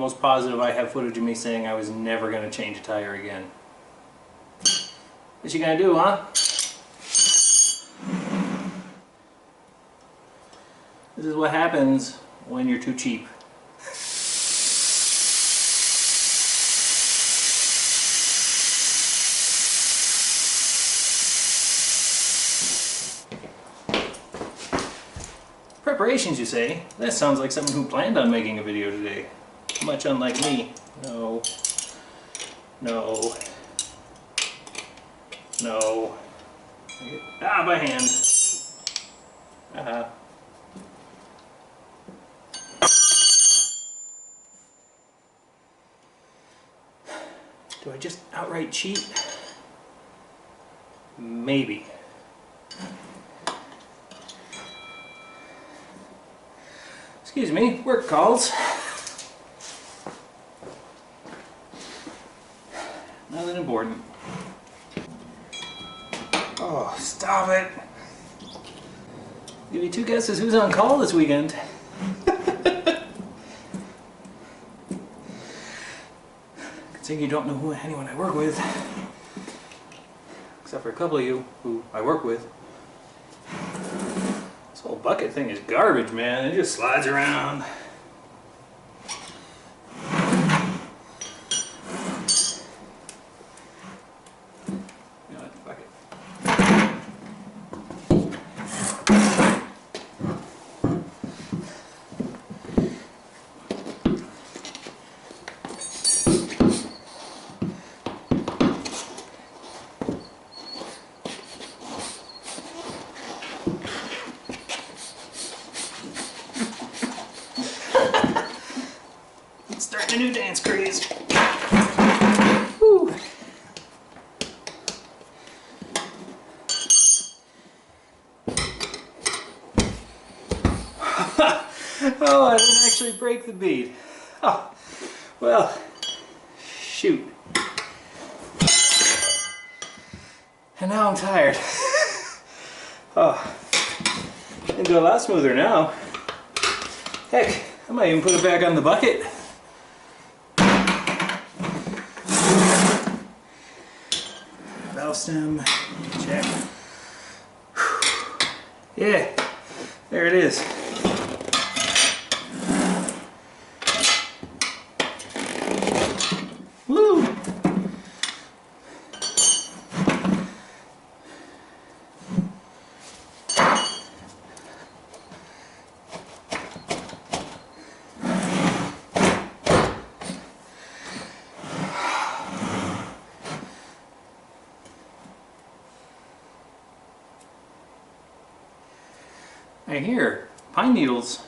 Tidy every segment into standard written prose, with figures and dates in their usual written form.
almost positive I have footage of me saying I was never going to change a tire again. What you gonna do, huh? This is what happens when you're too cheap. Preparations, you say? That sounds like someone who planned on making a video today. Much unlike me. No. No. No. Ah, by hand. Do I just outright cheat? Maybe. Excuse me, work calls. Nothing important. Oh, stop it. Give me two guesses who's on call this weekend. Good thing you don't know anyone I work with. Except for a couple of you who I work with. This whole bucket thing is garbage, man. It just slides around. You know what, fuck it. Starting a new dance craze. Woo. Oh, I didn't actually break the bead. Oh, well, shoot. And now I'm tired. Oh, it'll go a lot smoother now. Heck, I might even put it back on the bucket. Valve stem, check. Yeah, there it is. Woo! I hear pine needles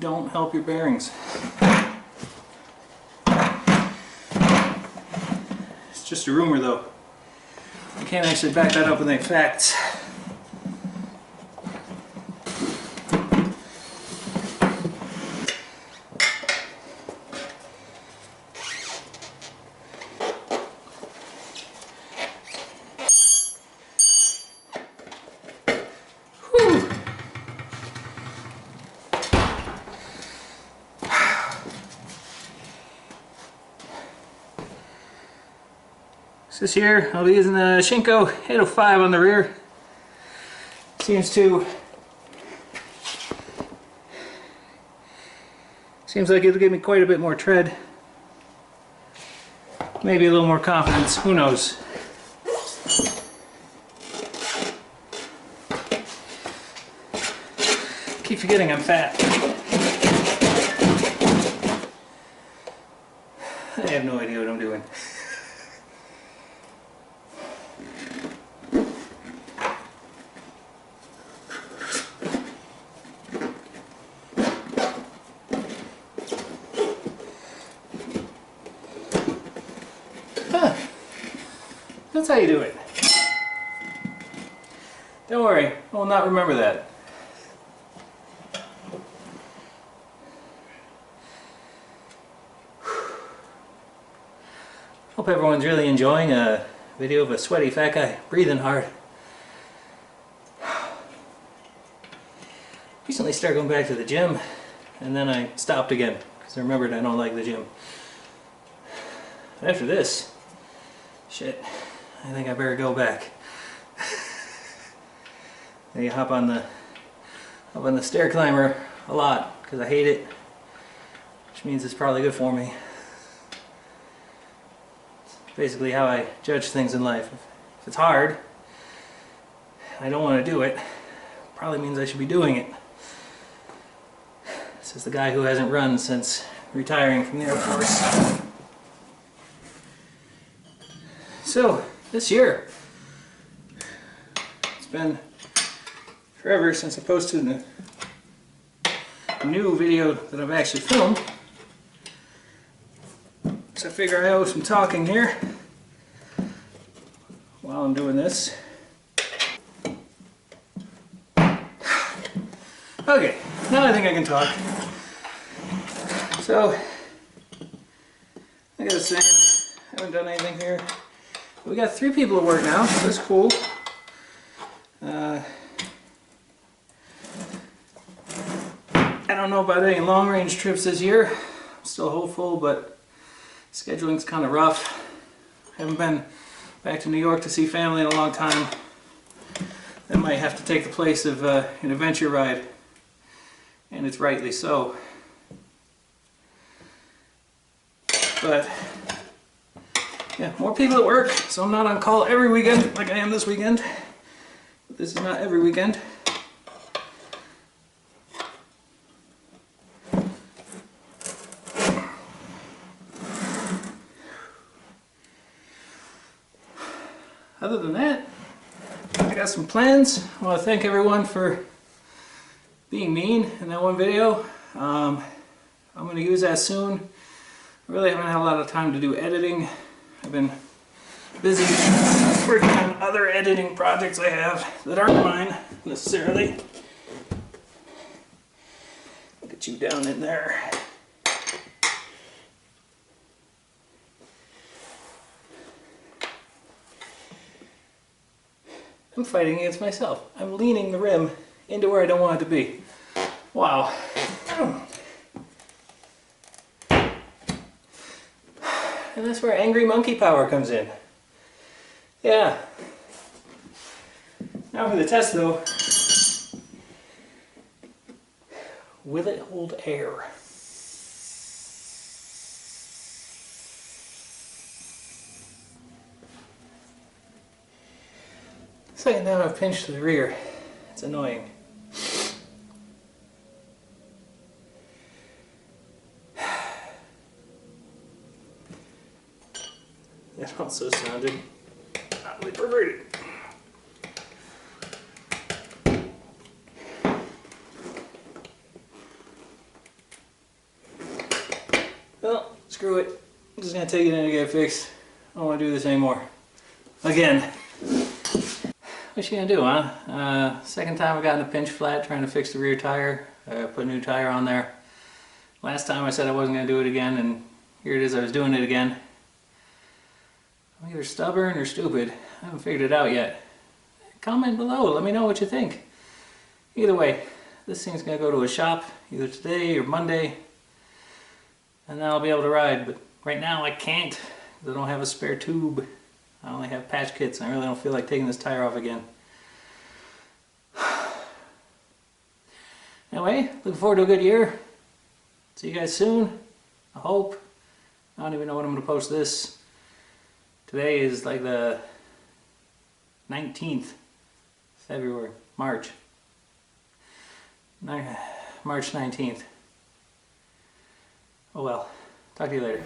don't help your bearings. It's just a rumor though. I can't actually back that up with any facts. This here, I'll be using the Shinko 805 on the rear. Seems like it'll give me quite a bit more tread. Maybe a little more confidence, who knows. Keep forgetting I'm fat. I have no idea what I'm doing. That's how you do it. Don't worry, I will not remember that. Hope everyone's really enjoying a video of a sweaty fat guy breathing hard. Recently started going back to the gym, and then I stopped again because because I remembered I don't like the gym. But after this, shit, I think I better go back. And you hop on the stair climber a lot because I hate it, which means it's probably good for me. It's basically how I judge things in life. If it's hard, I don't want to do it, probably means I should be doing it. This is the guy who hasn't run since retiring from the Air Force. So, this year, it's been forever since I posted a new video that I've actually filmed. So I figure I owe some talking here while I'm doing this. Okay, now I think I can talk. So, like I was saying, I haven't done anything here. We got 3 people at work now, so that's cool. I don't know about any long-range trips this year. I'm still hopeful, but scheduling's kind of rough. I haven't been back to New York to see family in a long time. That might have to take the place of an adventure ride, and it's rightly so. But yeah, more people at work, so I'm not on call every weekend like I am this weekend. But this is not every weekend. Other than that, I got some plans. I want to thank everyone for being mean in that one video. I'm going to use that soon. I really haven't had a lot of time to do editing. I've been busy working on other editing projects I have that aren't mine necessarily. Look at you down in there. I'm fighting against myself. I'm leaning the rim into where I don't want it to be. Wow. And that's where angry monkey power comes in. Yeah. Now for the test though. Will it hold air? Second time I've pinched the rear. It's annoying. That also sounded oddly perverted. Well, screw it. I'm just gonna take it in and get it fixed. I don't want to do this anymore. Again. What you gonna do, huh? Second time I got in a pinch flat trying to fix the rear tire. Put a new tire on there. Last time I said I wasn't gonna do it again, and here it is, I was doing it again. I'm either stubborn or stupid. I haven't figured it out yet. Comment below, let me know what you think. Either way, this thing's gonna go to a shop either today or Monday, and then I'll be able to ride. But right now I can't, because I don't have a spare tube. I only have patch kits. I really don't feel like taking this tire off again. Anyway, looking forward to a good year. See you guys soon, I hope. I don't even know when I'm going to post this. Today is like the 19th, February, March 19th. Oh well, talk to you later.